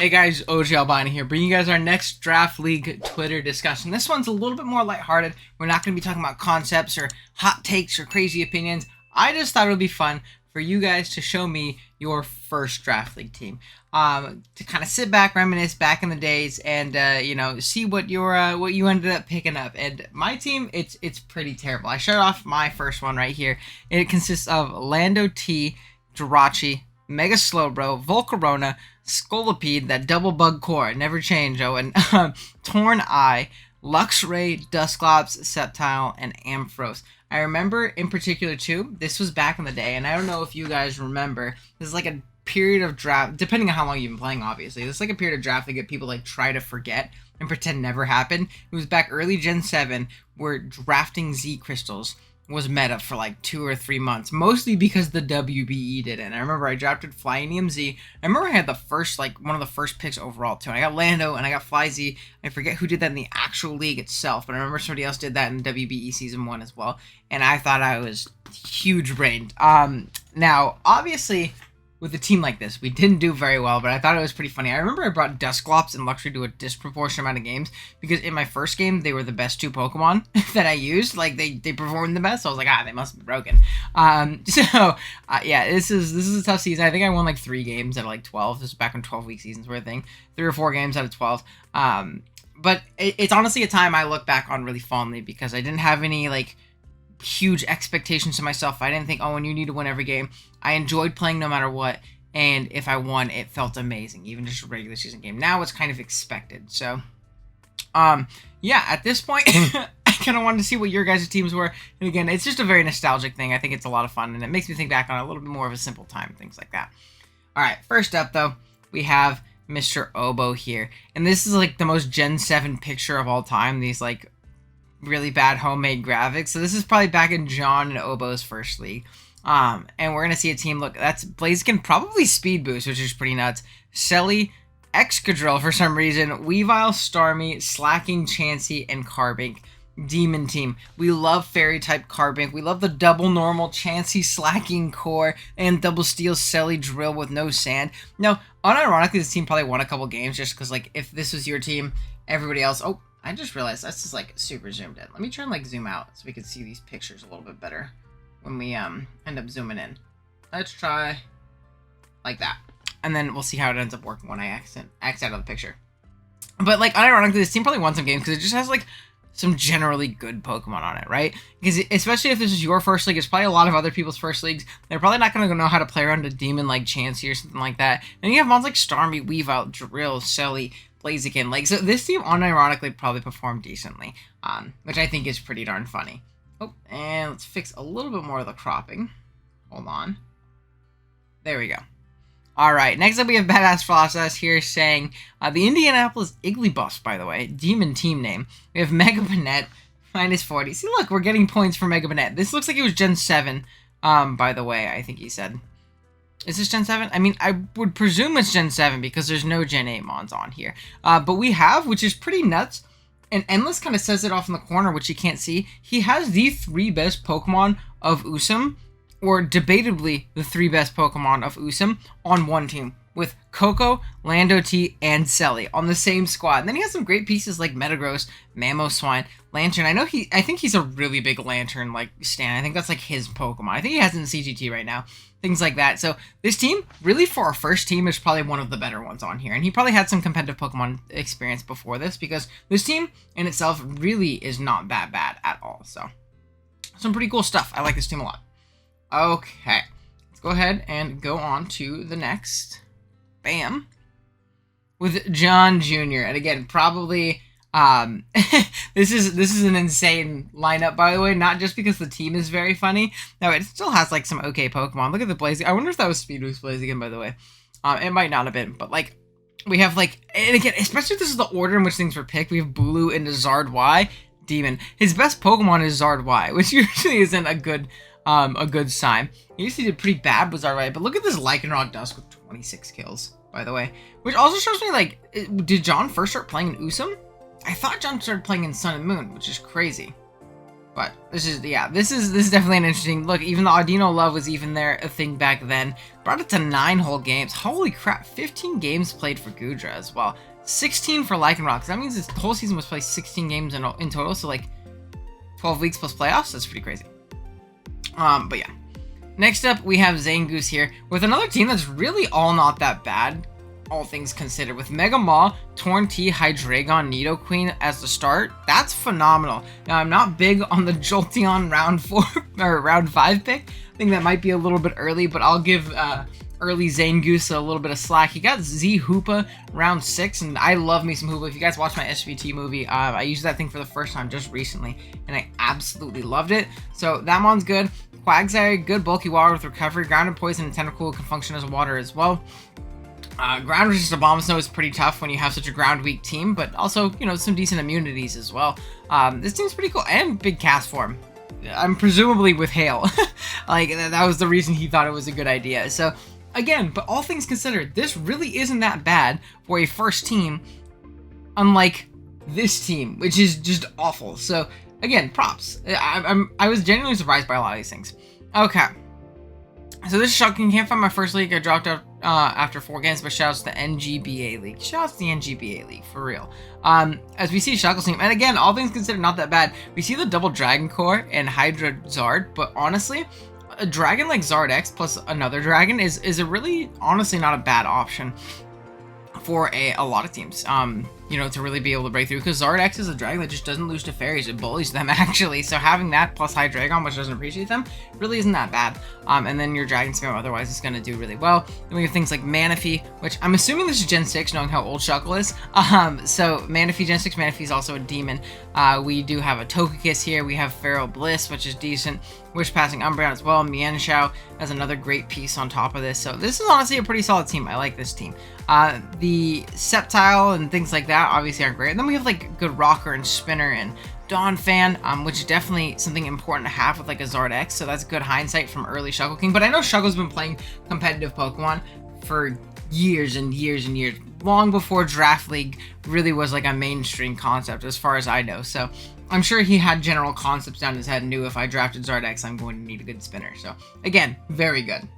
Hey guys, OG Albina here, bringing you guys our next Draft League Twitter discussion. This one's a little bit more lighthearted. We're not going to be talking about concepts or hot takes or crazy opinions. I just thought it would be fun for you guys to show me your first Draft League team. To kind of sit back, reminisce back in the days, and see what you ended up picking up. And my team, it's pretty terrible. I showed off my first one right here. It consists of Lando T, Jirachi, Mega Slowbro, Volcarona, Scolipede, that double bug core, never change, and Torn Eye, Luxray, Dusclops, Sceptile, and Ampharos. I remember in particular too, this was back in the day, and I don't know if you guys remember, this is like a period of draft, depending on how long you've been playing, obviously. This is like a period of draft that get people like try to forget and pretend never happened. It was back early Gen 7 where drafting Z crystals was meta for like 2 or 3 months, mostly because the WBE did it. And I remember I drafted Flyinium Z. I remember I had the first, one of the first picks overall too. And I got Lando and I got Fly Z. I forget who did that in the actual league itself, but I remember somebody else did that in WBE Season 1 as well. And I thought I was huge brained. Now, obviously, with a team like this, we didn't do very well, but I thought it was pretty funny. I remember I brought Dusclops and Luxray to a disproportionate amount of games because in my first game, they were the best 2 Pokemon that I used. Like, they performed the best, so I was like, they must be broken. Yeah, this is a tough season. I think I won, 3 games out of, 12. This was back when 12-week seasons were a thing. 3 or 4 games out of 12. But it's honestly a time I look back on really fondly because I didn't have any, huge expectations to myself. I didn't think, and you need to win every game. I enjoyed playing no matter what, and if I won, it felt amazing, even just a regular season game. Now it's kind of expected. So, yeah, at this point, I kind of wanted to see what your guys' teams were. And again, it's just a very nostalgic thing. I think it's a lot of fun, and it makes me think back on a little bit more of a simple time, things like that. All right, first up, though, we have Mr. Obo here. And this is, the most Gen 7 picture of all time. These, really bad homemade graphics. So this is probably back in John and Obo's first league. And we're going to see a team, look, that's Blaziken, probably Speed Boost, which is pretty nuts. Selly, Excadrill for some reason, Weavile, Starmie, Slacking, Chansey, and Carbink. Demon team. We love Fairy-type Carbink. We love the double normal Chansey, Slacking core, and double steel Selly drill with no sand. Now, unironically, this team probably won a couple games just because, if this was your team, everybody else... Oh, I just realized that's just super zoomed in. Let me try and zoom out so we can see these pictures a little bit better when we end up zooming in. Let's try like that. And then we'll see how it ends up working when I X out of the picture. But unironically, this team probably won some games because it just has some generally good Pokemon on it, right? Because especially if this is your first league, it's probably a lot of other people's first leagues. They're probably not going to know how to play around a demon like Chansey or something like that. And you have mons like Starmie, Weavile, Drill, Selly, Blaziken. So this team unironically probably performed decently, which I think is pretty darn funny. Oh, and let's fix a little bit more of the cropping. Hold on. There we go. All right, next up we have Badass Philosophies here saying, the Indianapolis Igglybuffs, by the way, demon team name. We have Mega Banette, minus 40. See, look, we're getting points for Mega Banette. This looks like it was Gen 7, by the way, I think he said. Is this Gen 7? I mean, I would presume it's Gen 7 because there's no Gen 8 mons on here. But we have, which is pretty nuts, and Endless kind of says it off in the corner, which you can't see. He has the 3 best Pokemon of Usum, or debatably the 3 best Pokemon of Usum, on one team, with Coco, Lando T, and Selly on the same squad. And then he has some great pieces like Metagross, Mamoswine, Lantern. I think he's a really big Lantern, stan. I think that's his Pokemon. I think he has it in CGT right now. Things like that. So this team, really for our first team, is probably one of the better ones on here. And he probably had some competitive Pokemon experience before this, because this team in itself really is not that bad at all. So some pretty cool stuff. I like this team a lot. Okay, let's go ahead and go on to the next. Bam. With John Jr. And again, probably... this is an insane lineup, by the way, not just because the team is very funny. No, it still has some okay Pokemon. Look at the Blaziken. I wonder if that was Speed Boost Blaziken, by the way. It might not have been, but we have and again, especially if this is the order in which things were picked, we have Bulu into Zard Y, Demon. His best Pokemon is Zard Y, which usually isn't a good sign. He usually did pretty bad with Zard Y, but look at this Lycanroc Dusk with 26 kills, by the way. Which also shows me, did John first start playing in Usum? I thought John started playing in Sun and Moon, which is crazy. But this is definitely an interesting look. Even the Audino Love was even there a thing back then. Brought it to 9 whole games. Holy crap, 15 games played for Gudra as well. 16 for Lycanroc. That means this whole season was played 16 games in total, so like 12 weeks plus playoffs. That's pretty crazy. But yeah. Next up, we have Zangoose here with another team that's really all not that bad, all things considered. With Mega Maw, Torn T, Hydreigon, Nidoqueen as the start, that's phenomenal. Now, I'm not big on the Jolteon round 4 or round 5 pick. I think that might be a little bit early, but I'll give early Zangoose a little bit of slack. He got Z Hoopa round 6, and I love me some Hoopa. If you guys watch my SVT movie, I used that thing for the first time just recently, and I absolutely loved it. So that one's good. Quagsire, good bulky water with recovery. Ground and Poison and Tentacool can function as water as well. Ground resistant Bomb Snow is pretty tough when you have such a ground weak team, but also, you know, some decent immunities as well. This team's pretty cool, and big cast form. I'm presumably with Hail. Like, that was the reason he thought it was a good idea. So, again, but all things considered, this really isn't that bad for a first team, unlike this team, which is just awful. So, again, props. I was genuinely surprised by a lot of these things. Okay. So this is shocking. Can't find my first league. I dropped out after 4 games, but shouts to the NGBA League. Shouts to the NGBA League, for real. As we see Shuckle's team, and again, all things considered, not that bad. We see the double Dragon Core and Hydra Zard, but honestly, a dragon like Zard X plus another dragon is a really, honestly, not a bad option for a lot of teams, you know, to really be able to break through, because Zard X is a dragon that just doesn't lose to fairies, it bullies them actually, so having that plus Hydreigon, which doesn't appreciate them, really isn't that bad. And then your Dragon Spam otherwise is going to do really well. Then we have things like Manaphy, which I'm assuming this is Gen 6, knowing how old Shuckle is. So Manaphy, Gen 6 Manaphy is also a demon. We do have a Togekiss here, we have Feral Bliss, which is decent. Wish Passing Umbreon as well. Mienshao as another great piece on top of this. So this is honestly a pretty solid team. I like this team. The Sceptile and things like that obviously aren't great. And then we have like good Rocker and Spinner and Donphan, which is definitely something important to have with like a Zard X. So that's good hindsight from early Shuckle King. But I know Shuckle's been playing competitive Pokemon for years and years and years, long before Draft League really was like a mainstream concept as far as I know. So I'm sure he had general concepts down his head and knew if I drafted Zard X, I'm going to need a good spinner. So, again, very good.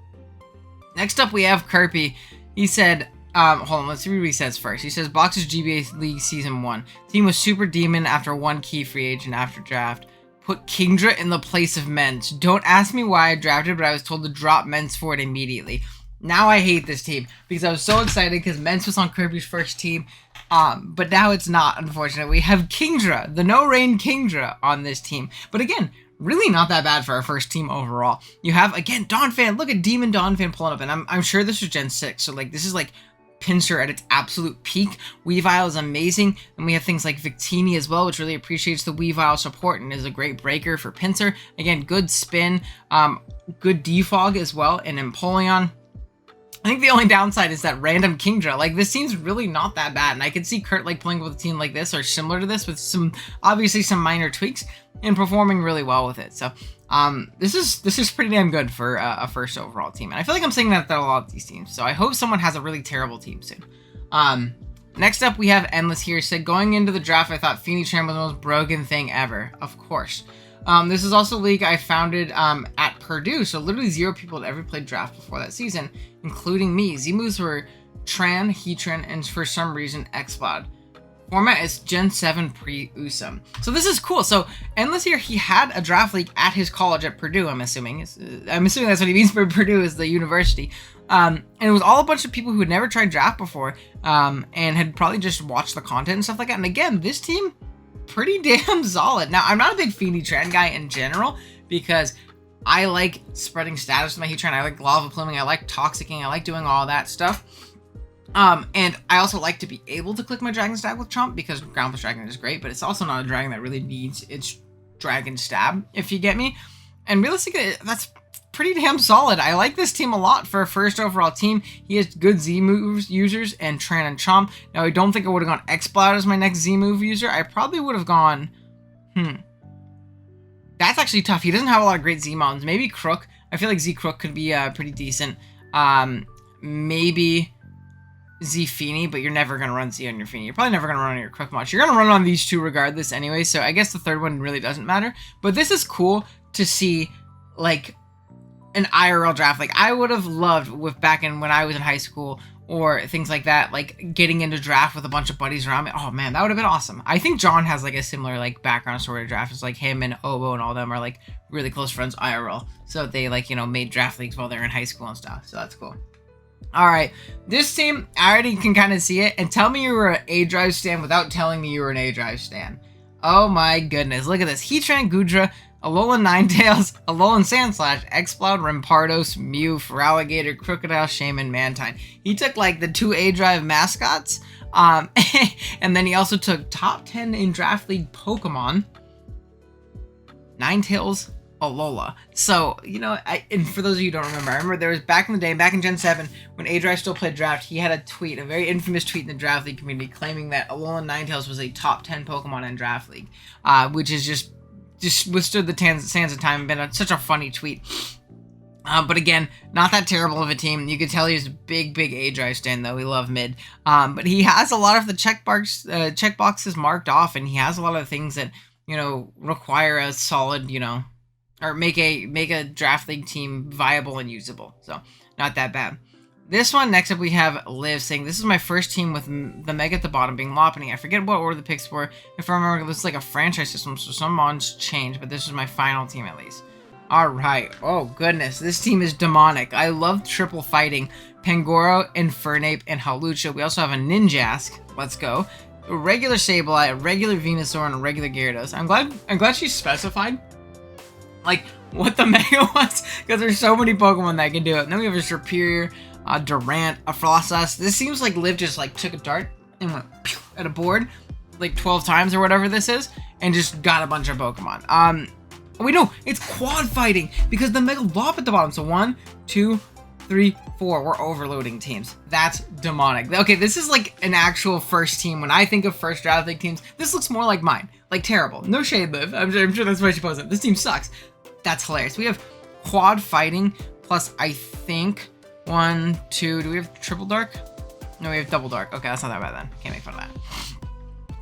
Next up, we have Kirby. He said, hold on, let's read what he says first. He says, Box's GBA League Season 1. Team was super demon after 1 key free agent after draft. Put Kingdra in the place of Mence. Don't ask me why I drafted, but I was told to drop Mence for it immediately. Now I hate this team because I was so excited because Mence was on Kirby's first team. But now it's not, unfortunately. We have Kingdra, the no-rain Kingdra on this team. But again, really not that bad for our first team overall. You have, again, Donphan. Look at Demon Donphan pulling up. And I'm sure this was Gen 6. So, like, this is, like, Pinsir at its absolute peak. Weavile is amazing. And we have things like Victini as well, which really appreciates the Weavile support and is a great breaker for Pinsir. Again, good spin. Good defog as well. And Empoleon. I think the only downside is that random Kingdra. Like, this team's really not that bad, and I could see Kurt, like, playing with a team like this or similar to this with some, obviously, some minor tweaks and performing really well with it. So, this is pretty damn good for a first overall team, and I feel like I'm saying that a lot of these teams. So I hope someone has a really terrible team soon. Next up, we have Endless here. Said, going into the draft, I thought Phoenix was the most broken thing ever. Of course. This is also a league I founded at Purdue, so literally 0 people had ever played draft before that season, including me. Z-moves were Tran, Heatran, and for some reason Exploud. Format is Gen 7 pre-Usum. So this is cool. So Endless here, he had a draft league at his college at Purdue, I'm assuming. I'm assuming that's what he means by Purdue is the university. And it was all a bunch of people who had never tried draft before and had probably just watched the content and stuff like that. And again, this team, pretty damn solid. Now, I'm not a big Phoenix guy in general because I like spreading status with my Heatran. I like lava pluming. I like toxicking. I like doing all that stuff. And I also like to be able to click my Dragon Stab with Chomp because Ground Plus Dragon is great, but it's also not a dragon that really needs its Dragon Stab, if you get me. And realistically, that's pretty damn solid. I like this team a lot for a first overall team. He has good Z-moves users and Tran and Chomp. Now, I don't think I would have gone Exploud as my next Z-move user. I probably would have gone... That's actually tough. He doesn't have a lot of great Z-mons. Maybe Crook. I feel like Z-Crook could be pretty decent. Maybe Z Fini, but you're never going to run Z on your Fini. You're probably never going to run on your Quick Launch. You're going to run on these two regardless anyway, so I guess the third one really doesn't matter. But this is cool to see, like, an IRL draft. Like, I would have loved with back in when I was in high school or things like that, like getting into draft with a bunch of buddies around me. Oh man, that would have been awesome. I think John has like a similar like background story to draft. It's like him and Obo and all them are like really close friends IRL. So they like, you know, made draft leagues while they were in high school and stuff. So that's cool. All right, this team, I already can kind of see it. And tell me you were an A-Drive stan without telling me you were an A-Drive stan. Oh my goodness, look at this. Heatran, Gudra, Alolan Ninetales, Alolan Sandslash, Exploud, Rampardos, Mew, Feraligatr, Crocodile, Shaman, Mantine. He took like the 2 A-Drive mascots, and then he also took top 10 in Draft League Pokemon, Ninetales, Alola. So, you know, and for those of you who don't remember, I remember there was back in the day, back in Gen 7, when A-Drive still played Draft, he had a tweet, a very infamous tweet in the Draft League community claiming that Alolan Ninetales was a top 10 Pokemon in Draft League, which is just withstood the sands of time and been such a funny tweet. But again, not that terrible of a team. You could tell he's a big A-Drive stan, though. We love mid. But he has a lot of the checkboxes marked off, and he has a lot of things that, you know, require a solid, you know, or make a draft league team viable and usable. So, not that bad. This one, next up, we have Liv saying, this is my first team with the Mega at the bottom being Lopunny. I forget what order the picks were. If I remember, this is like a franchise system, so some mods change, but this is my final team at least. Alright, oh goodness, this team is demonic. I love triple fighting. Pangoro, Infernape, and Hawlucha. We also have a Ninjask, let's go. A regular Sableye, a regular Venusaur, and a regular Gyarados. I'm glad she specified, like, what the Mega was, because there's so many Pokemon that can do it. And then we have a Serperior, Durant, a Frostas. This seems like Liv just like took a dart and went pew at a board like 12 times or whatever this is and just got a bunch of Pokemon. Wait, no, it's quad fighting because the Mega Lop at the bottom. So 1, 2, 3, 4. We're overloading teams. That's demonic. Okay, this is like an actual first team. When I think of first draft league teams, this looks more like mine. Like terrible. No shade, Liv. I'm sure that's why she posted. This team sucks. That's hilarious. We have quad fighting plus I think 1, 2, do we have triple dark? No, we have double dark. Okay, that's not that bad then. Can't make fun of that.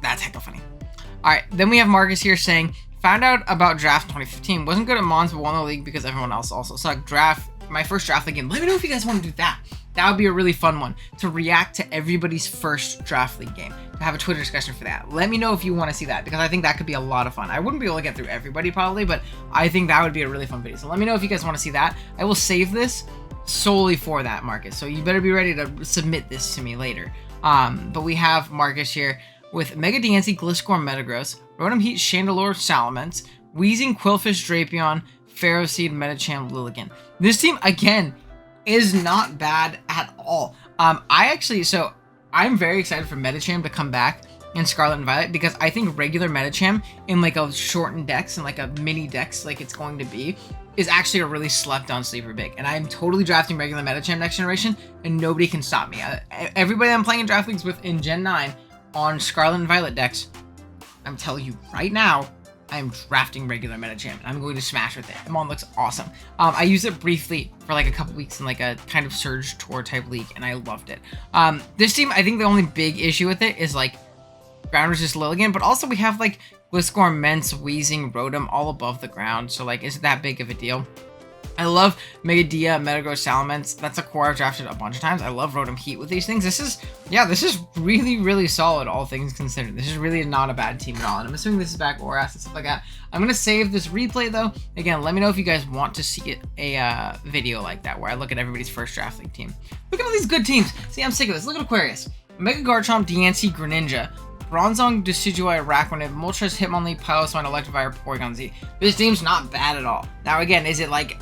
That's hecka funny. Alright, then we have Marcus here saying, found out about draft in 2015. Wasn't good at Mons, but won the league because everyone else also sucked. My first draft league game. Let me know if you guys want to do that. That would be a really fun one. To react to everybody's first draft league game. To have a Twitter discussion for that. Let me know if you want to see that, because I think that could be a lot of fun. I wouldn't be able to get through everybody probably, but I think that would be a really fun video. So let me know if you guys want to see that. I will save this solely for that, Marcus. So you better be ready to submit this to me later. But we have Marcus here with Mega Diancie, Gliscor, Metagross, Rotom Heat, Chandelure, Salamence, Weezing, Quillfish, Drapion, Ferroseed, Medicham, Lilligant. This team, again, is not bad at all. I'm very excited for Medicham to come back in Scarlet and Violet, because I think regular Medicham in like a shortened dex and like a mini dex like it's going to be is actually a really slept on sleeper pick. And I'm totally drafting regular Medicham next generation and nobody can stop me. Everybody I'm playing in draft leagues with in Gen 9 on Scarlet and Violet decks, I'm telling you right now, I'm drafting regular Medicham, and I'm going to smash with it. The mon looks awesome. I used it briefly for like a couple weeks in like a kind of Surge Tour type league, and I loved it. This team, I think the only big issue with it is like ground resist Lilligant, but also we have like Gliscor, Mence, Weezing, Rotom all above the ground, so like, is it that big of a deal? I love Megadia, Metagross, Salamence. That's a core I've drafted a bunch of times. I love Rotom Heat with these things. This is really, really solid, all things considered. This is really not a bad team at all. And I'm assuming this is back Oras and stuff like that. I'm going to save this replay, though. Again, let me know if you guys want to see a video like that, where I look at everybody's first draft league team. Look at all these good teams. See, I'm sick of this. Look at Aquarius. Mega Garchomp, Diancie, Greninja, Bronzong, Decidueye, Araquanid, Moltres, Hitmonlee, Piloswine, Electivire, Porygon Z. This team's not bad at all. Now, again, is it like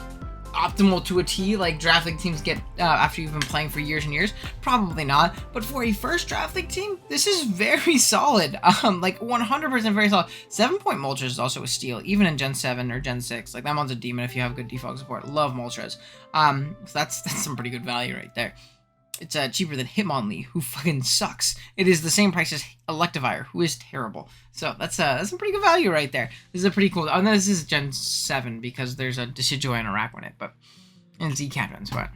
optimal to a T like draft league teams get after you've been playing for years and years? Probably not, but for a first draft league team, this is very solid. Like 100% very solid. 7-point Moltres is also a steal, even in Gen 7 or Gen 6. Like, that one's a demon if you have good defog support. Love Moltres. So that's some pretty good value right there. It's cheaper than Hitmonlee, who fucking sucks. It is the same price as Electivire, who is terrible. So that's some pretty good value right there. This is a pretty cool. Oh no, this is Gen 7 because there's a Decidueye and a Araquanid, but and Z Captains. But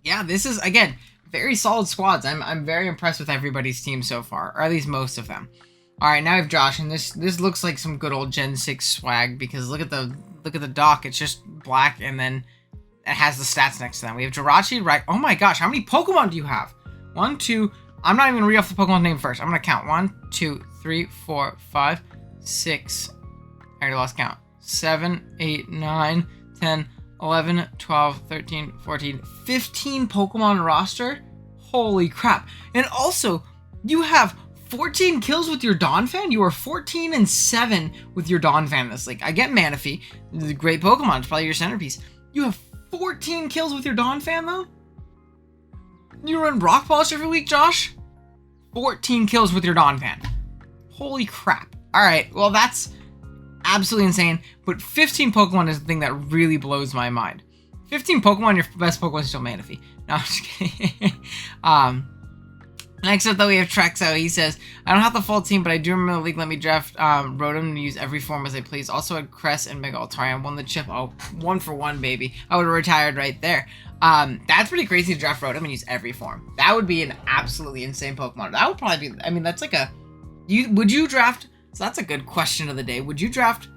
yeah, this is again very solid squads. I'm very impressed with everybody's team so far, or at least most of them. All right, now we have Josh, and this looks like some good old Gen 6 swag because look at the dock. It's just black, and then it has the stats next to them. We have Jirachi, right? Oh my gosh, how many Pokemon do you have? 1, 2. I'm not even gonna read off the Pokemon name first. I'm gonna count 1, 2, 3, 4, 5, 6. I already lost count. 7, 8, 9, 10, 11, 12, 13, 14, 15 Pokemon roster. Holy crap! And also, you have 14 kills with your Donphan? You are 14-7 with your Donphan this league. I get Manaphy. This is a great Pokemon. It's probably your centerpiece. You have 14 kills with your Donphan, though? You run Rock Polish every week, Josh? 14 kills with your Donphan. Holy crap. Alright, well, that's absolutely insane. But 15 Pokemon is the thing that really blows my mind. 15 Pokemon, your best Pokemon is still Manaphy. No, I'm just kidding. Next up, though, we have Trexo. He says, I don't have the full team, but I do remember the league let me draft Rotom to use every form as I please. Also had Cress and Mega Altaria. Won the chip. Oh, 1-for-1, baby. I would have retired right there. That's pretty crazy to draft Rotom and use every form. That would be an absolutely insane Pokemon. That would probably be, I mean, that's like a, would you draft, so that's a good question of the day. Would you draft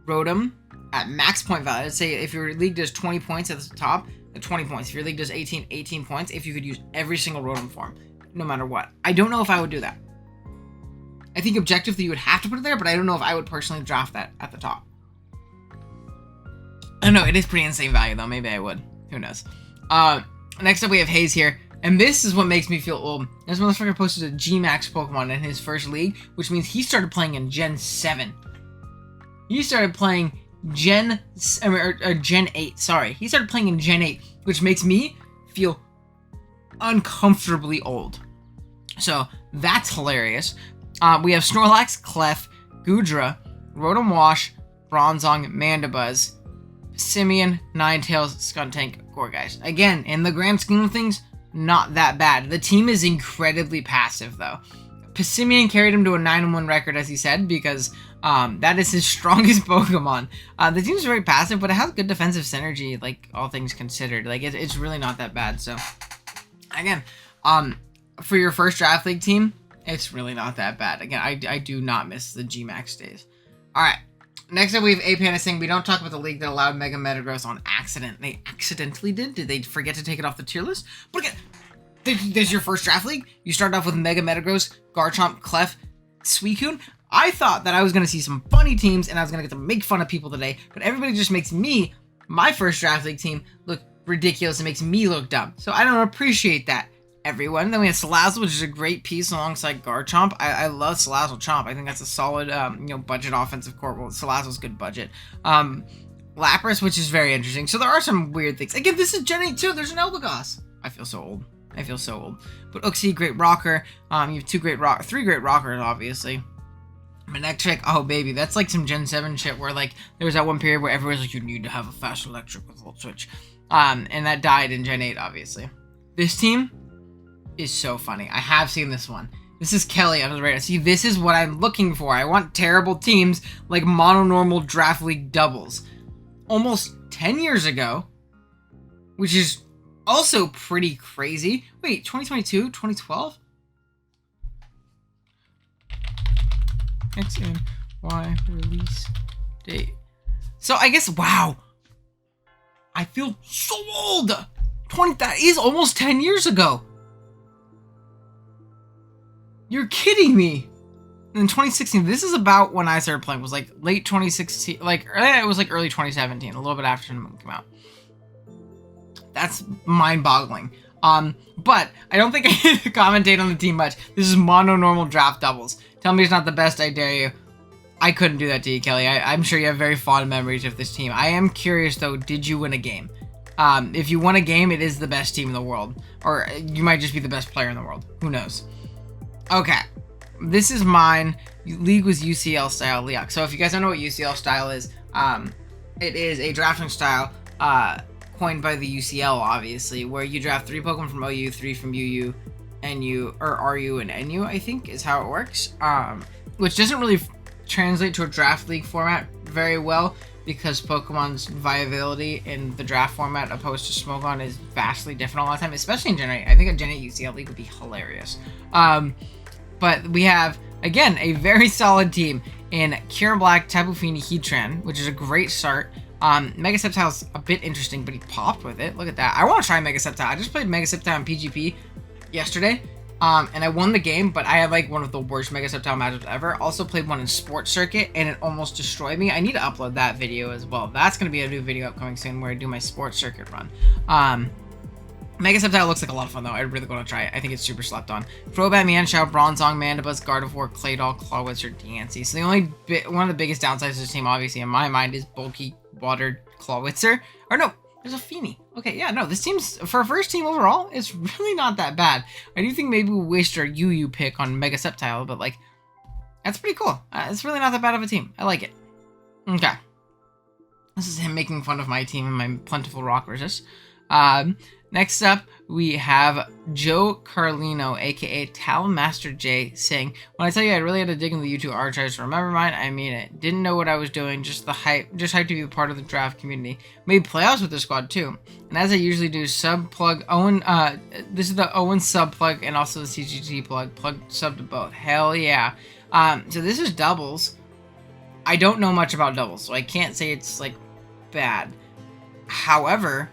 Rotom at max point value? Let's say if your league does 20 points at the top, 20 points. If your league does 18 points, if you could use every single Rotom form. No matter what. I don't know if I would do that. I think objectively you would have to put it there, but I don't know if I would personally draft that at the top. I don't know, it is pretty insane value though. Maybe I would. Who knows? Next up we have Hayes here, and this is what makes me feel old. This motherfucker posted a G-Max Pokemon in his first league, which means he started playing in Gen 7. He started playing Gen 8, sorry. He started playing in Gen 8, which makes me feel uncomfortably old. So that's hilarious. We have Snorlax, Clef, Goodra, Rotom Wash, Bronzong, Mandibuzz, Simeon, Ninetales, Skuntank, Gourgeist. Again, in the grand scheme of things, not that bad. The team is incredibly passive, though. Simeon carried him to a 9-1 record, as he said, because that is his strongest Pokemon. The team's very passive, but it has good defensive synergy, like, all things considered. Like, it's really not that bad, so... Again, for your first draft league team, it's really not that bad. Again, I do not miss the G-Max days. Alright, next up we have Apana saying, we don't talk about the league that allowed Mega Metagross on accident. They accidentally did? Did they forget to take it off the tier list? But again, this is your first draft league? You started off with Mega Metagross, Garchomp, Clef, Suicune? I thought that I was going to see some funny teams and I was going to get to make fun of people today, but everybody just makes me, my first draft league team, look ridiculous. It makes me look dumb. So I don't appreciate that, everyone. Then we have Salazzle, which is a great piece alongside Garchomp. I love Salazzle Chomp. I think that's a solid, budget offensive core. Well, Salazzle's good budget. Lapras, which is very interesting. So there are some weird things. Again, this is Gen 8 too. There's an Eldegoss. I feel so old. I feel so old. But Uxie, great rocker. You have three great rockers, obviously. Manectric, oh baby, that's like some Gen 7 shit where like there was that one period where everyone was like, you need to have a fast electric with Volt Switch. And that died in Gen 8, obviously. This team is so funny. I have seen this one. This is Kelly under the radar. See, this is what I'm looking for. I want terrible teams like mononormal draft league doubles. Almost 10 years ago, which is also pretty crazy. Wait, 2022? 2012? X and Y release date. So I guess, wow. I feel so old. That is almost 10 years ago. You're kidding me. In 2016, this is about when I started playing. It was like late 2016, like it was like early 2017, a little bit after the movie came out. That's mind-boggling. But I don't think I need to commentate on the team much. This is mono-normal draft doubles. Tell me it's not the best, I dare you. I couldn't do that to you, Kelly. I'm sure you have very fond memories of this team. I am curious, though, did you win a game? If you won a game, it is the best team in the world. Or you might just be the best player in the world. Who knows? Okay. This is mine. League was UCL style Leok. So if you guys don't know what UCL style is, it is a drafting style coined by the UCL, obviously, where you draft 3 Pokemon from OU, 3 from UU, NU, or RU and NU, I think, is how it works. Which doesn't really translate to a draft league format very well, because Pokemon's viability in the draft format opposed to Smogon is vastly different a lot of time, especially in Gen 8. I think a Gen 8 UCL League would be hilarious. But we have, again, a very solid team in Kieran Black, Tapu Fini, Heatran, which is a great start. Mega Sceptile's a bit interesting, but he popped with it. Look at that. I want to try Mega Sceptile. I just played Mega Sceptile on PGP yesterday, and I won the game, but I had like one of the worst Mega Sceptile matchups ever. Also played one in Sports Circuit, and it almost destroyed me. I need to upload that video as well. That's going to be a new video upcoming soon where I do my Sports Circuit run. Mega Sceptile looks like a lot of fun, though. I really want to try it. I think it's super slept on. Crobat, Mienshao, Bronzong, Mandibuzz, Gardevoir, Claydol, Clawitzer, Diancie. So the only one of the biggest downsides of this team, obviously, in my mind, is bulky, watered Clawitzer. Or no, there's a Fini. Okay, yeah, no, this team's, for a first team overall, it's really not that bad. I do think maybe we wasted our UU pick on Mega Sceptile, but, like, that's pretty cool. It's really not that bad of a team. I like it. Okay. This is him making fun of my team and my plentiful rock resist. Next up, we have Joe Carlino, aka Talmaster J, saying, "When I tell you I really had to dig into the YouTube archives to remember mine, I mean it. Didn't know what I was doing, just hyped to be a part of the draft community. Made playoffs with the squad too. And as I usually do, sub plug Owen. This is the Owen sub plug and also the CGT plug. Plug sub to both. Hell yeah. So this is doubles. I don't know much about doubles, so I can't say it's like bad. However,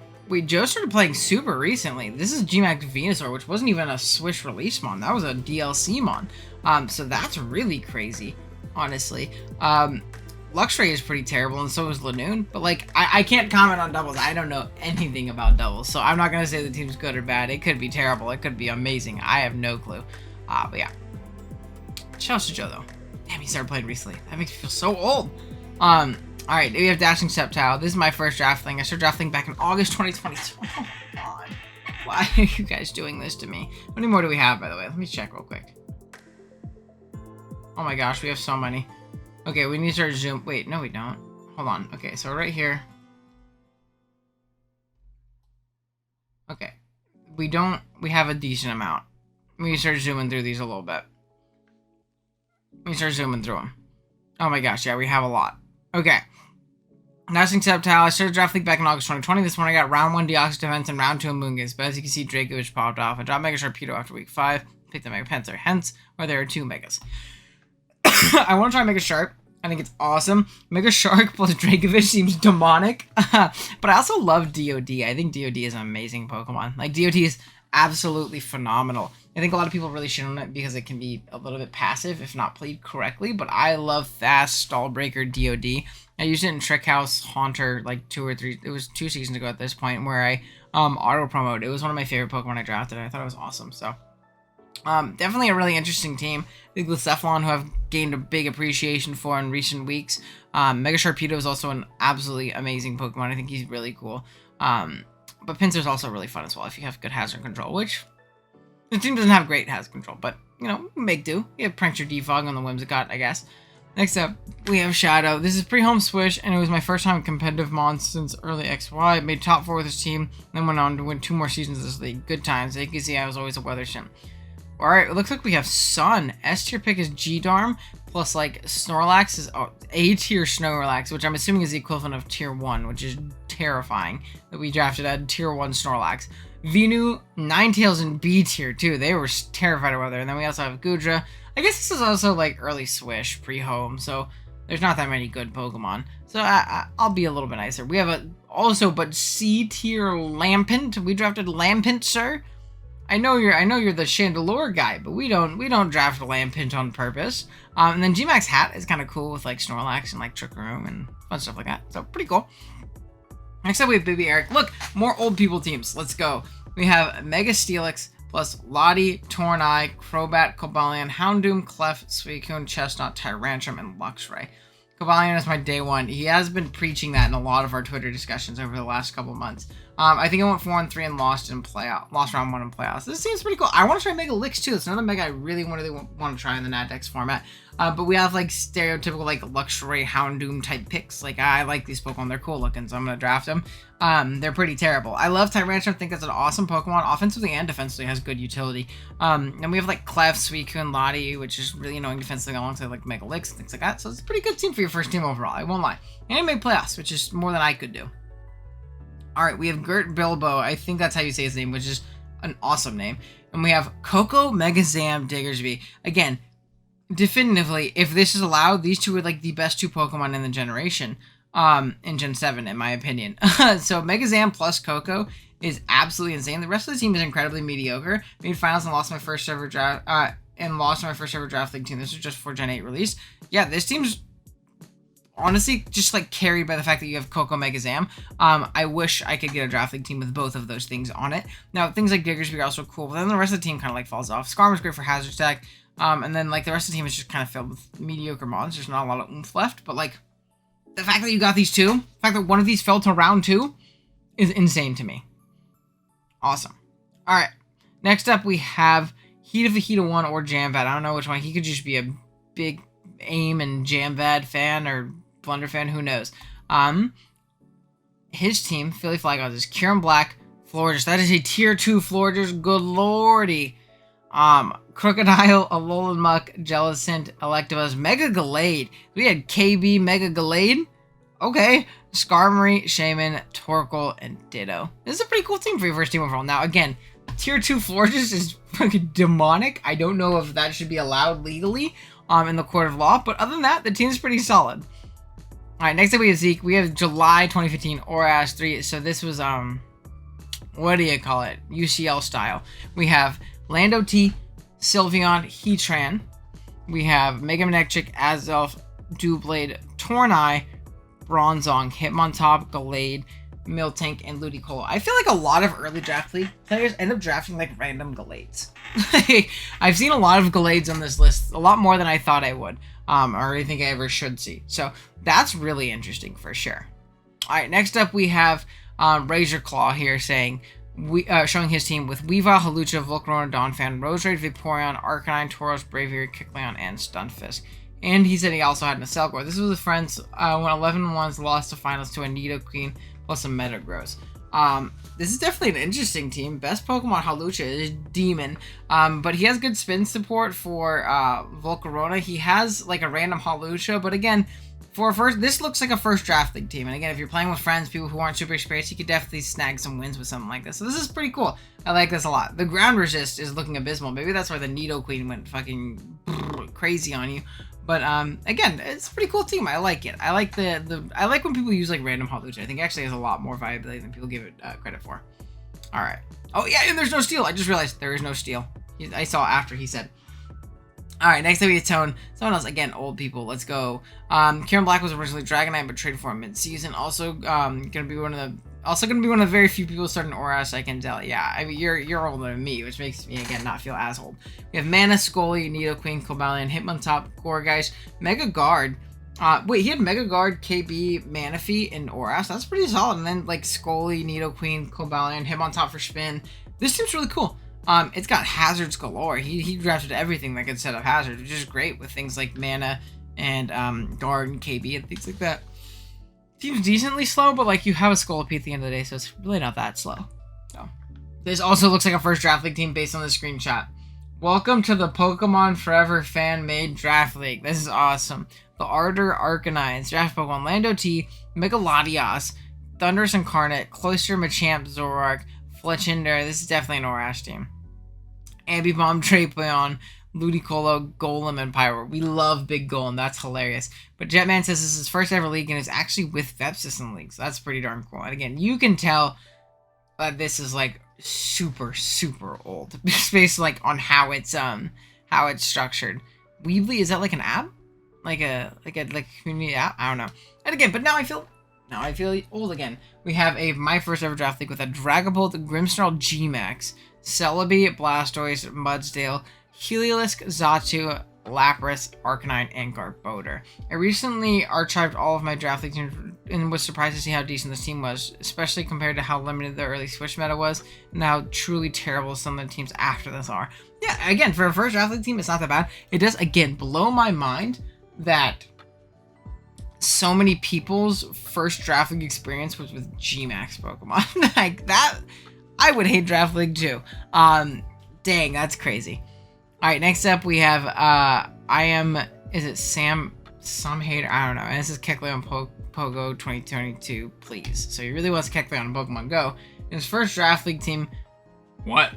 Joe started playing super recently. This is Gmax Venusaur, which wasn't even a Swish release mon. That was a DLC mon. So that's really crazy, honestly. Luxray is pretty terrible, and so is Lanoon. But, like, I can't comment on doubles. I don't know anything about doubles, so I'm not going to say the team's good or bad. It could be terrible. It could be amazing. I have no clue. But, yeah. Shouts to Joe, though. Damn, he started playing recently. That makes me feel so old. Alright, we have Dashing Sceptile. This is my first draft thing. I started drafting back in August 2022. Oh, God. Why are you guys doing this to me? How many more do we have, by the way? Let me check real quick. Oh my gosh, we have so many. Okay, we need to start zoom. Wait, no we don't. Hold on. Okay, so right here. Okay. We have a decent amount. We need to start zooming through these a little bit. We start zooming through them. Oh my gosh, yeah, we have a lot. Okay. Dashing Sceptile. I started Draft League back in August 2020. This one I got round 1 Deoxys Defense and round 2 Amoonguss. But as you can see, Dracovish popped off. I dropped Mega Sharpedo after week 5. Picked the Mega Pinsir. Hence, where there are 2 Megas. I want to try Mega Sharp. I think it's awesome. Mega Shark plus Dracovish seems demonic. But I also love DOD. I think DOD is an amazing Pokemon. Like, DOD is absolutely phenomenal. I think a lot of people really shit on it because it can be a little bit passive if not played correctly, but I love fast Stall Breaker DOD. I used it in Trick House Haunter like 2 or 3, it was 2 seasons ago at this point, where I auto promoted. It was one of my favorite Pokemon I drafted. I thought it was awesome. So definitely a really interesting team. I think Glycephalon, who I've gained a big appreciation for in recent weeks. Mega Sharpedo is also an absolutely amazing Pokemon. I think he's really cool. But Pinsir's also really fun as well if you have good hazard control, which the team doesn't have great hazard control, but, you know, make do. You have Prankster Defog on the Whimsicott, I guess. Next up, we have Shadow. This is pre-home Swish, and it was my first time in competitive Mon since early XY. Made top 4 with his team, then went on to win 2 more seasons of this league. Good times. As you can see, I was always a weather sim. Alright, it looks like we have Sun. S tier pick is G-Darm, plus, like, Snorlax is A tier Snorlax, which I'm assuming is the equivalent of tier 1, which is terrifying that we drafted a tier 1 Snorlax. Venu, Ninetales in B tier too. They were terrified of weather. And then we also have Goodra. I guess this is also like early Swish, pre-home, so there's not that many good Pokemon. So I'll be a little bit nicer. We have but C tier Lampent. We drafted Lampent, sir. I know you're the Chandelure guy, but we don't draft Lampent on purpose. And then Gmax Hat is kind of cool with like Snorlax and like Trick Room and fun stuff like that. So pretty cool. Next up, we have Baby Eric. Look, more old people teams. Let's go. We have Mega Steelix plus Lottie, Tornai, Crobat, Cobalion, Houndoom, Clef, Suicune, Chestnut, Tyrantrum, and Luxray. Cobalion is my day 1. He has been preaching that in a lot of our Twitter discussions over the last couple months. I think I went 4-3 and lost round 1 in playoffs. This seems pretty cool. I want to try Mega Licks too. It's another Mega I really want to try in the Nadex format. But we have like stereotypical like luxury Houndoom type picks. Like I like these Pokemon. They're cool looking, so I'm gonna draft them. They're pretty terrible. I love Tyrantrum. I think that's an awesome Pokemon. Offensively and defensively has good utility. And we have like Clef, Suicune, and Lottie, which is really annoying defensively alongside like Mega Licks and things like that. So it's a pretty good team for your first team overall. I won't lie. And it made playoffs, which is more than I could do. All right, we have Gert Bilbo. I think that's how you say his name, which is an awesome name. And we have Coco Megazam Diggersby. Again, definitively, if this is allowed, these two are like the best 2 Pokemon in the generation. In Gen 7, in my opinion. So Megazam plus Coco is absolutely insane. The rest of the team is incredibly mediocre. Made finals and lost my first ever draft. Draft League team. This was just for Gen 8 release. Yeah, this team's honestly just like carried by the fact that you have Coco Megazam. I wish I could get a draft league team with both of those things on it. Now, things like Diggersby are also cool, but then the rest of the team kind of like falls off. Skarmo's great for Hazard Stack. And then like the rest of the team is just kind of filled with mediocre mons. There's not a lot of oomph left, but like the fact that you got these 2, the fact that one of these fell to round 2 is insane to me. Awesome. All right. Next up, we have Heat of Vegeta 1 or Jamvad. I don't know which one. He could just be a big AIM and Jamvad fan or Blunder fan. Who knows? His team, Philly Flygons, is Kieran Black, Florges. That is a tier 2 Florges. Good lordy. Crocodile, Alolan Muck, Jellicent, Electabuzz, Mega Gallade. We had KB, Mega Gallade. Okay. Skarmory, Shaman, Torkoal, and Ditto. This is a pretty cool team for your first team overall. Now, again, tier 2 Florges is fucking demonic. I don't know if that should be allowed legally in the court of law, but other than that, the team's pretty solid. All right, next up we have Zeke. We have July 2015 Orash 3. So this was, what do you call it? UCL style. We have Lando T, Sylveon, Heatran. We have Mega Manectric, Azelf, Doublade, Tornai, Bronzong, Hitmontop, Gallade, Miltank, and Ludicolo. I feel like a lot of early draft league players end up drafting like random Gallades. I've seen a lot of Gallades on this list, a lot more than I thought I would, or I think I ever should see. So that's really interesting for sure. All right, next up we have Razor Claw here saying, showing his team with Weavile, Hawlucha, Volcarona, Donphan, Roserade, Vaporeon, Arcanine, Tauros, Braviary, Kicleon, and Stunfisk. And he said he also had Nacelgore. This was with friends when 11-1s lost the finals to a Nidoqueen plus a Metagross. This is definitely an interesting team. Best Pokemon Hawlucha is Demon, but he has good spin support for Volcarona. He has like a random Hawlucha, but again, this looks like a first draft league team. And again, if you're playing with friends, people who aren't super experienced, you could definitely snag some wins with something like this. So this is pretty cool. I like this a lot. The ground resist is looking abysmal. Maybe that's why the Nidoqueen went fucking crazy on you. But again, it's a pretty cool team. I like it. I like I like when people use like random Hawlucha. I think it actually has a lot more viability than people give it credit for. All right. Oh yeah, and there's no steel. I just realized there is no steel. I saw after he said. All right, next up we have Tone. Someone else, again, old people. Let's go. Kieran Black was originally Dragonite, but traded for him mid-season. Also, gonna be one of the very few people starting Oras, I can tell. Yeah, I mean, you're older than me, which makes me again not feel as old. We have Mana, Scully, Nidoqueen, Cobalion, Hitmontop, Gourgeist, Mega Guard. Wait, he had Mega Guard, KB, Manaphy, and Oras. That's pretty solid. And then like Scully, Nidoqueen, Cobalion, Hitmontop for Spin. This team's really cool. It's got hazards galore. He drafted everything that could set up hazards, which is great with things like Mana and Guard and KB and things like that. Seems decently slow, but like you have a Scolipede at the end of the day, so it's really not that slow. So this also looks like a first draft league team based on the screenshot. Welcome to the Pokemon Forever fan-made draft league. This is awesome. The Ardor Arcanines, draft Pokemon Lando T, Megalodios, Thundurus Incarnate, Cloyster, Machamp, Zoroark, Fletchinder. This is definitely an Orash team. Ambipom, Drapion, Ludicolo, Golem, and Pyro. We love Big Golem. That's hilarious. But Jetman says this is his first ever league and is actually with Vepsis in the league. So that's pretty darn cool. And again, you can tell that this is like super, super old. Just based like on how it's structured. Weebly, is that like an app? Like a community app? I don't know. And again, but now I feel old again. We have my first ever draft league with a Dragapult, Grimmsnarl G-Max, Celebi, Blastoise, Mudsdale, Heliolisk, Xatu, Lapras, Arcanine, and Garbodor. I recently archived all of my draft league teams and was surprised to see how decent this team was, especially compared to how limited the early Switch meta was and how truly terrible some of the teams after this are. Yeah, again, for a first draft league team, it's not that bad. It does, again, blow my mind that so many people's first draft league experience was with G-Max Pokemon. Like, that, I would hate draft league too. Dang, that's crazy. Alright, next up we have, is it Some Hater? I don't know. And this is Kecleon Pogo 2022, please. So he really wants Kecleon in Pokemon Go. In his first draft league team, what?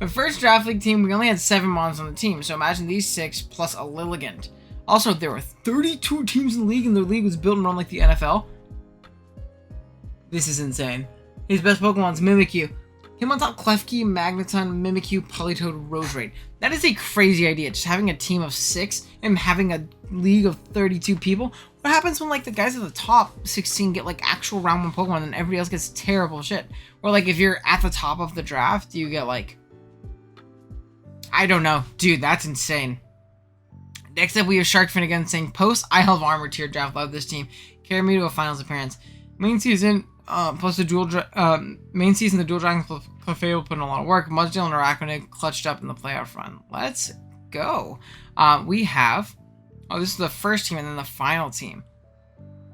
My first draft league team, we only had 7 mons on the team, so imagine these 6 plus a Lilligant. Also, there were 32 teams in the league, and the league was built and run like the NFL. This is insane. His best Pokemon's Mimikyu. Him on top, Klefki, Magneton, Mimikyu, Politoed, Roserade. That is a crazy idea, just having a team of 6 and having a league of 32 people. What happens when, like, the guys at the top 16 get, like, actual round 1 Pokemon and everybody else gets terrible shit? Or, like, if you're at the top of the draft, you get, like... I don't know. Dude, that's insane. Next up, we have Sharkfin again saying, post Isle of Armor tier draft, love this team. Carry me to a finals appearance. Main season, plus the dual the Dual Dragon Clefairy will put in a lot of work. Mudsdale and Arachnid clutched up in the playoff run. Let's go. We have, this is the first team and then the final team.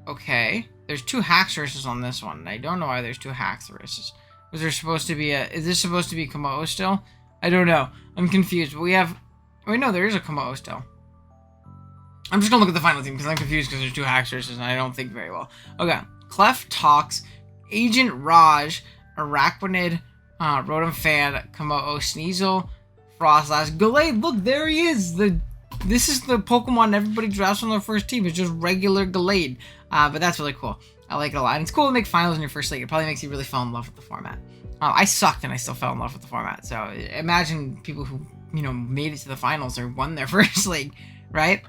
Okay, there's 2 Haxoruses on this one. I don't know why there's 2 Haxoruses. Was there supposed to be is this supposed to be Komodo still? I don't know. I'm confused. But we have, wait, no, there is a Komodo still. I'm just gonna look at the final team because I'm confused because there's 2 Haxoruses and I don't think very well. Okay, Clef Talks, Agent Raj, Araquanid, Rotom Fan, Komodo, Sneasel, Frostlass, Gallade. Look, there he is. This is the Pokemon everybody drafts on their first team. It's just regular Gallade. But that's really cool. I like it a lot. And it's cool to make finals in your first league. It probably makes you really fall in love with the format. I sucked and I still fell in love with the format. So imagine people who, made it to the finals or won their first league, right?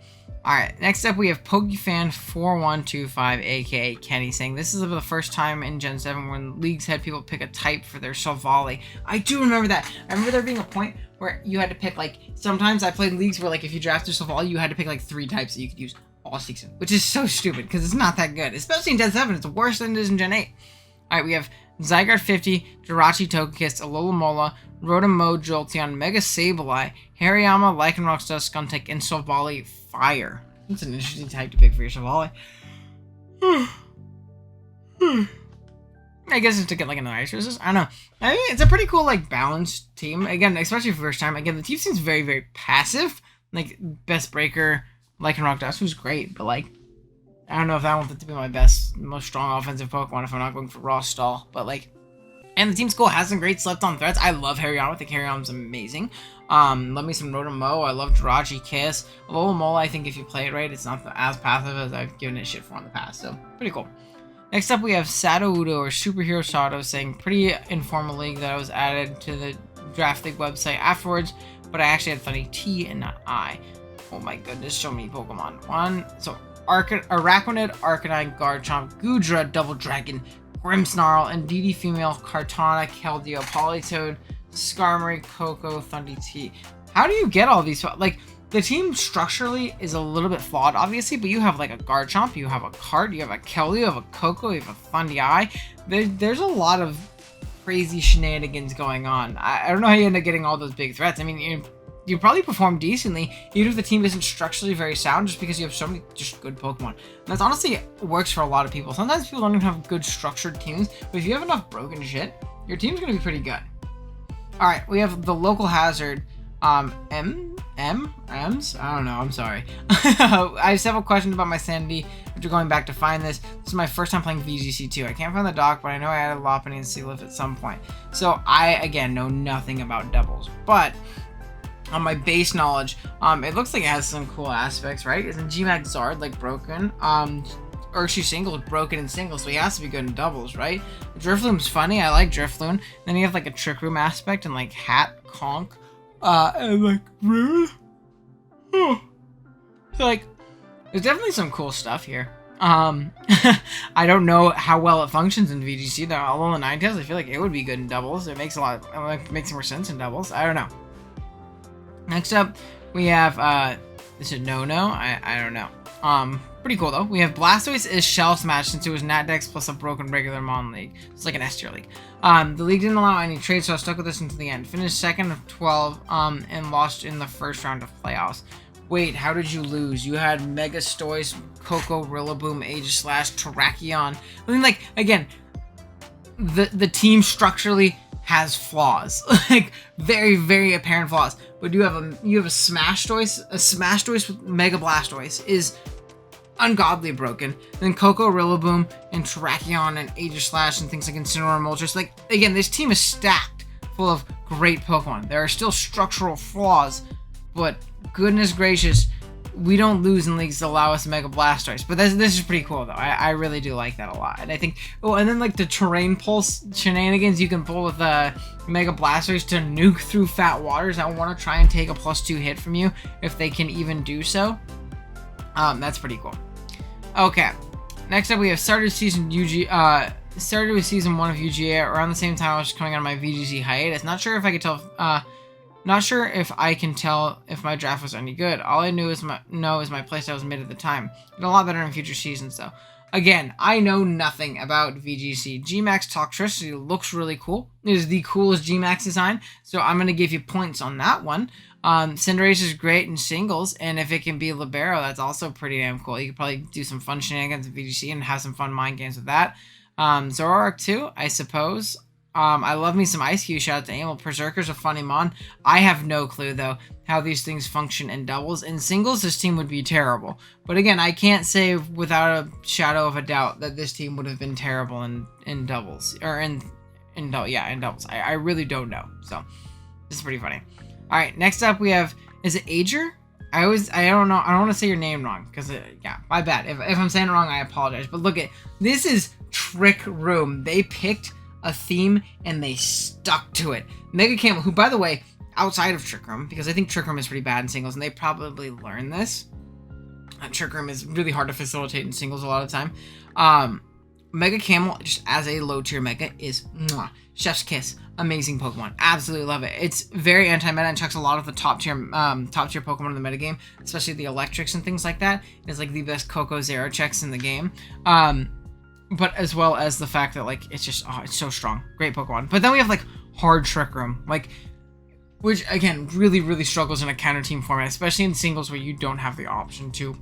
Alright, next up we have PokeFan4125, aka Kenny, saying this is the first time in Gen 7 when leagues had people pick a type for their Silvally. I do remember that. I remember there being a point where you had to pick, like, sometimes I played leagues where, like, if you drafted Silvally, you had to pick, like, 3 types that you could use all season, which is so stupid because it's not that good, especially in Gen 7. It's worse than it is in Gen 8. Alright, we have Zygarde 50, Jirachi Togekiss, Alola Rotom Jolteon, Mega Sableye, Hariyama, Lycanroc, Skuntank, and Silvally Fire. That's an interesting type to pick for your Silvally. I guess it's to get, like, an ice resist. I don't know. I mean, it's a pretty cool, like, balanced team. Again, especially for first time. Again, the team seems very, very passive. Like, Best Breaker, Lycanroc Dust was great, but, like, I don't know if I want that to be my most strong offensive Pokemon if I'm not going for Raw Stall, but, like, and the team's cool, has some great slept-on threats. I love Hariyama. I think Hariyama's amazing. Love me some Rotom. I love Jirachi Kiss. Alola, I think if you play it right, it's not as passive as I've given it shit for in the past, so pretty cool. Next up, we have Sato Udo, or Superhero Sato, saying pretty informal league that I was added to the Draft League website afterwards, but I actually had funny T and not I. Oh my goodness, so many Pokemon. Araquanid, Arcanine, Garchomp, Goodra, Double Dragon, Grimmsnarl, and DD Female, Kartana, Keldeo, Politoed, Skarmory, Coco, Thundee. How do you get all these? Like, the team structurally is a little bit flawed, obviously, but you have, like, a Garchomp, you have a Cart, you have a Keldeo, you have a Coco, you have a Thundee. There's a lot of crazy shenanigans going on. I don't know how you end up getting all those big threats. I mean, you probably perform decently, even if the team isn't structurally very sound, just because you have so many just good Pokemon. And that's honestly works for a lot of people. Sometimes people don't even have good structured teams, but if you have enough broken shit, your team's gonna be pretty good. Alright, we have the local hazard, M's? I don't know, I'm sorry. I have several questions about my sanity after going back to find this. This is my first time playing VGC2. I can't find the doc, but I know I added Lopunny and Sealift at some point. So I, again, know nothing about doubles, but on my base knowledge, it looks like it has some cool aspects, right? Isn't G-Max Zard, like, broken? Urshifu single is broken in singles, so he has to be good in doubles, right? Drifloon's funny, I like Drifloon. Then you have, like, a Trick Room aspect and, like, Hat, Conk, and, like, Rune. So, like, there's definitely some cool stuff here. I don't know how well it functions in VGC, though. Although the Ninetales, I feel like it would be good in doubles. It makes more sense in doubles. I don't know. Next up, we have, is it No? I don't know. Pretty cool though. We have Blastoise is Shell Smash since it was Nat Dex plus a broken regular Mon League. It's like an S tier league. The league didn't allow any trades, so I stuck with this until the end. Finished second of 12, and lost in the first round of playoffs. Wait, how did you lose? You had Megastoise, Coco, Rillaboom, Aegislash, Terrakion. I mean, like, again, the team structurally has flaws, like very, very apparent flaws. But you have a Smashtoise with Mega Blastoise is ungodly broken. Then Coco, Rillaboom, and Terrakion, and Aegislash, and things like Incineroar and Moltres. Like, again, this team is stacked full of great Pokemon. There are still structural flaws, but goodness gracious, we don't lose in leagues that allow us Mega Blastoise. But this is pretty cool, though. I really do like that a lot. And I think... Oh, and then, like, the Terrain Pulse shenanigans you can pull with Mega Blastoise to nuke through Fat Waters. I want to try and take a +2 hit from you, if they can even do so. That's pretty cool. Okay. Next up, we have started with season 1 of UGA around the same time I was coming out of my VGC hiatus. Not sure if I can tell if my draft was any good. All I know is my playstyle was mid at the time. But a lot better in future seasons, though. Again, I know nothing about VGC. Gmax Toxtricity looks really cool. It is the coolest Gmax design, so I'm going to give you points on that one. Cinderace is great in singles, and if it can be Libero, that's also pretty damn cool. You could probably do some fun shenanigans in VGC and have some fun mind games with that. Zoroark too, I suppose. I love me some Ice Cube. Shout out to Amel. Berserker's a funny mon. I have no clue, though, how these things function in doubles. In singles, this team would be terrible. But again, I can't say without a shadow of a doubt that this team would have been terrible in doubles. Or in doubles. I really don't know. So, this is pretty funny. Alright, next up we have... Is it Ager? I don't know. I don't want to say your name wrong. Because, yeah, my bad. If I'm saying it wrong, I apologize. But look at... This is Trick Room. They picked a theme and they stuck to it. Mega Camel, who by the way, outside of Trick Room, because I think Trick Room is pretty bad in singles, and they probably learned this. Trick Room is really hard to facilitate in singles a lot of the time. Mega Camel, just as a low tier Mega, is chef's kiss. Amazing Pokemon. Absolutely love it. It's very anti-meta and checks a lot of the top tier Pokemon in the metagame, especially the electrics and things like that. It's like the best Coco Zero checks in the game. But as well as the fact that, like, it's just, it's so strong. Great Pokemon. But then we have, like, hard Trick Room. Like, which, again, really, really struggles in a counter team format, especially in singles where you don't have the option to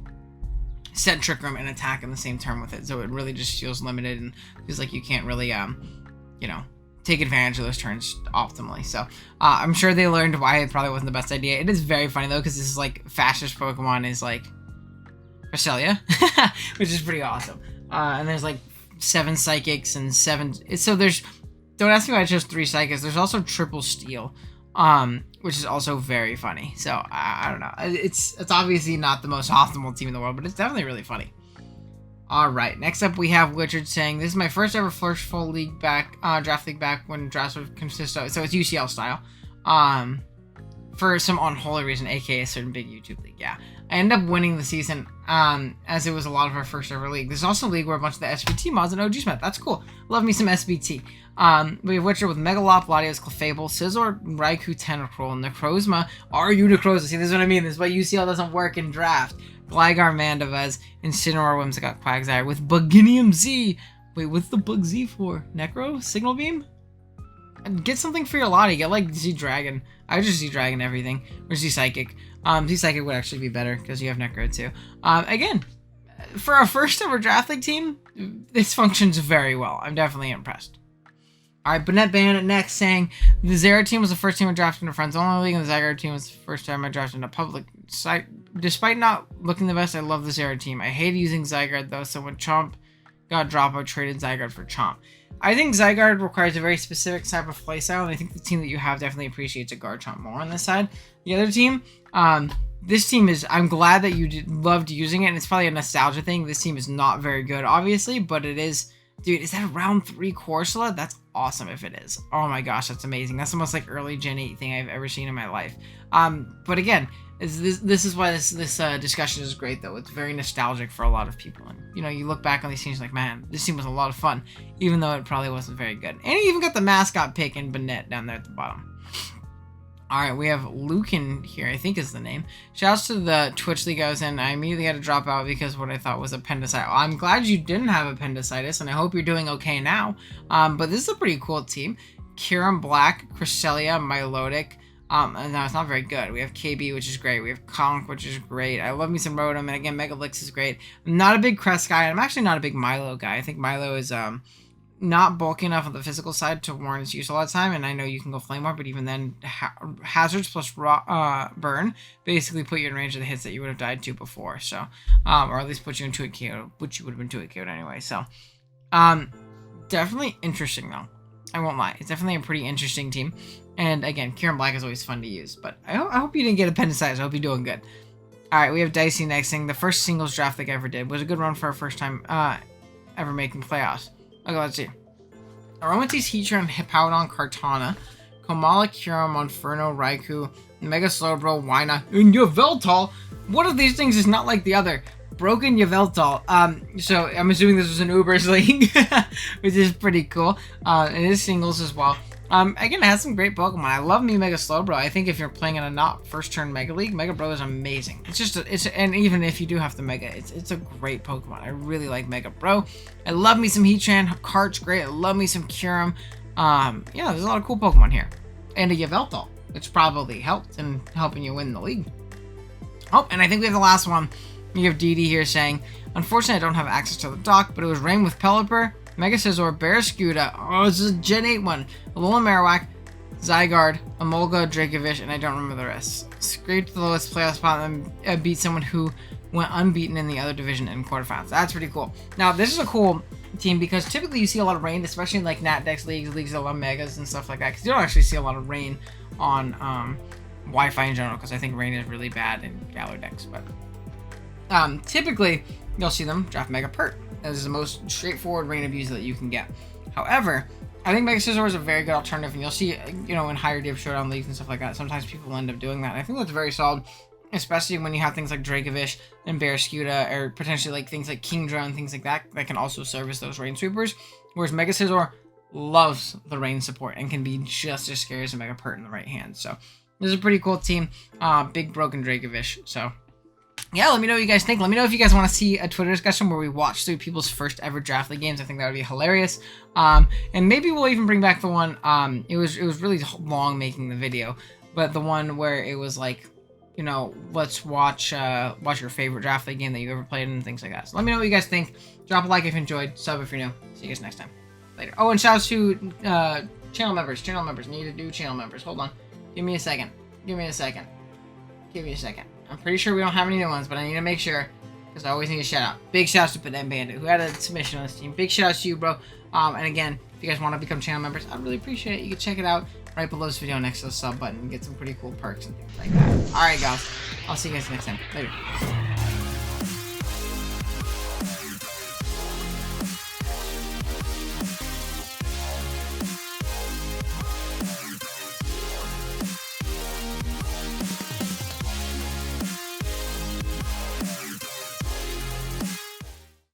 set Trick Room and attack in the same turn with it. So it really just feels limited and feels like you can't really, take advantage of those turns optimally. So I'm sure they learned why it probably wasn't the best idea. It is very funny, though, because this is, like, fastest Pokemon is, like, Cresselia, which is pretty awesome. And there's, like, 7 Psychics and 7... So there's... Don't ask me why I chose 3 Psychics. There's also Triple Steel, which is also very funny. So, I don't know. It's obviously not the most optimal team in the world, but it's definitely really funny. Alright, next up we have Richard saying, this is my first ever first full league back, draft league back when drafts would consist of... So it's UCL style. For some unholy reason, aka a certain big YouTube league, yeah. I ended up winning the season, as it was a lot of our first ever league. There's also a league where a bunch of the SBT mods and OGs met. That's cool. Love me some SBT. We have Witcher with Megalop, Latios, Clefable, Scizor, Raikou, Tentacruel, Necrozma. Are you Necrozma? See, this is what I mean. This is why UCL doesn't work in draft. Gligar, Mandevez, Incineroar, Whimsicott, Quagsire with Buginium Z. Wait, what's the Bug Z for? Necro? Signal Beam? Get something for your Lottie. Get, like, Z-Dragon. I would just Z-Dragon everything. Or Z-Psychic. Z-Psychic would actually be better, because you have Necro, too. Again, for a first-ever draft league team, this functions very well. I'm definitely impressed. Alright, Burnett Bandit next, saying, the Zera team was the first team I drafted in a friends-only league, and the Zygarde team was the first time I drafted in a public site. Despite not looking the best, I love the Zera team. I hated using Zygarde, though, so when Chomp got dropped, I traded Zygarde for Chomp. I think Zygarde requires a very specific type of playstyle, and I think the team that you have definitely appreciates a Garchomp more on this side. The other team, this team is, I'm glad that you loved using it, and it's probably a nostalgia thing. This team is not very good, obviously, but it is, dude, is that a round 3 Corsola? That's awesome if it is. Oh my gosh, that's amazing. That's the most, like, early Gen 8 thing I've ever seen in my life. But again, this is why this discussion is great, though. It's very nostalgic for a lot of people. And, you know, you look back on these teams like, man, this team was a lot of fun, even though it probably wasn't very good. And you even got the mascot pick in Burnett down there at the bottom. All right, we have Lucan here, I think is the name. Shouts to the Twitch League I was in. I immediately had to drop out because what I thought was appendicitis. I'm glad you didn't have appendicitis, and I hope you're doing okay now. But this is a pretty cool team. Kieran Black, Cresselia, Milotic. And no, it's not very good. We have KB, which is great. We have Conk, which is great. I love me some Rotom, and again, Megalix is great. I'm not a big Crest guy, and I'm actually not a big Milo guy. I think Milo is not bulky enough on the physical side to warrant its use a lot of time, and I know you can go Flame War, but even then, Hazards plus Burn basically put you in range of the hits that you would have died to before, so, or at least put you into a KO, which you would have been to a KO anyway, so, definitely interesting, though. I won't lie. It's definitely a pretty interesting team, and again, Kieran Black is always fun to use, but I hope you didn't get appendicitis. I hope you're doing good. Alright, we have Dicey next thing. The first singles draft league I ever did was a good run for our first time, ever making playoffs. Okay, let's see. Aromatisse, Heatran, Hippowdon, Kartana, Komala, Kyurem, Monferno, Raikou, Mega Slowbro, Wyna, and Yveltal. One of these things is not like the other. Broken Yveltal. So I'm assuming this was an Ubers league, which is pretty cool. It is singles as well. Again, it has some great Pokemon. I love me Mega Slowbro. I think if you're playing in a not first turn Mega League, Mega Bro is amazing. It's just, and even if you do have to Mega, it's a great Pokemon. I really like Mega Bro. I love me some Heatran. Kart's great. I love me some Kyurem. Yeah, there's a lot of cool Pokemon here. And a Yveltal, which probably helped in helping you win the league. Oh, and I think we have the last one. You have DD here saying, unfortunately, I don't have access to the dock, but it was Rain with Pelipper, Mega Scizor, Barraskewda. Oh, this is a Gen 8 one. Alola Marowak, Zygarde, Emolga, Dracovish, and I don't remember the rest. Scraped the lowest playoff spot and beat someone who went unbeaten in the other division in quarterfinals. That's pretty cool. Now, this is a cool team because typically you see a lot of rain, especially in like NatDex leagues that love Megas and stuff like that, because you don't actually see a lot of rain on Wi-Fi in general, because I think rain is really bad in Galar decks, but typically you'll see them draft Mega Pert. That is the most straightforward rain abuse that you can get. However, I think Mega Scizor is a very good alternative, and you'll see, you know, in higher div showdown leagues and stuff like that, sometimes people end up doing that. And I think that's very solid, especially when you have things like Dracovish and Barraskewda, or potentially like things like Kingdra and things like that that can also service those rain sweepers. Whereas Mega Scizor loves the rain support and can be just as scary as a Mega Pert in the right hand. So this is a pretty cool team. Big broken Dracovish. So yeah, let me know what you guys think. Let me know if you guys want to see a Twitter discussion where we watch through people's first ever draft league games. I think that would be hilarious. And maybe we'll even bring back the one, it was really long making the video, but the one where it was like, you know, let's watch your favorite draft league game that you ever played and things like that. So let me know what you guys think. Drop a like if you enjoyed, sub if you're new. See you guys next time. Later. Oh, and shouts to channel members. Need to do channel members. Hold on. Give me a second. I'm pretty sure we don't have any new ones, but I need to make sure, because I always need a shout out. Big shouts to Pedem Bandit, who had a submission on this team. Big shout out to you, bro. And again, if you guys want to become channel members, I'd really appreciate it. You can check it out right below this video next to the sub button and get some pretty cool perks and things like that. Alright, guys. I'll see you guys next time. Later.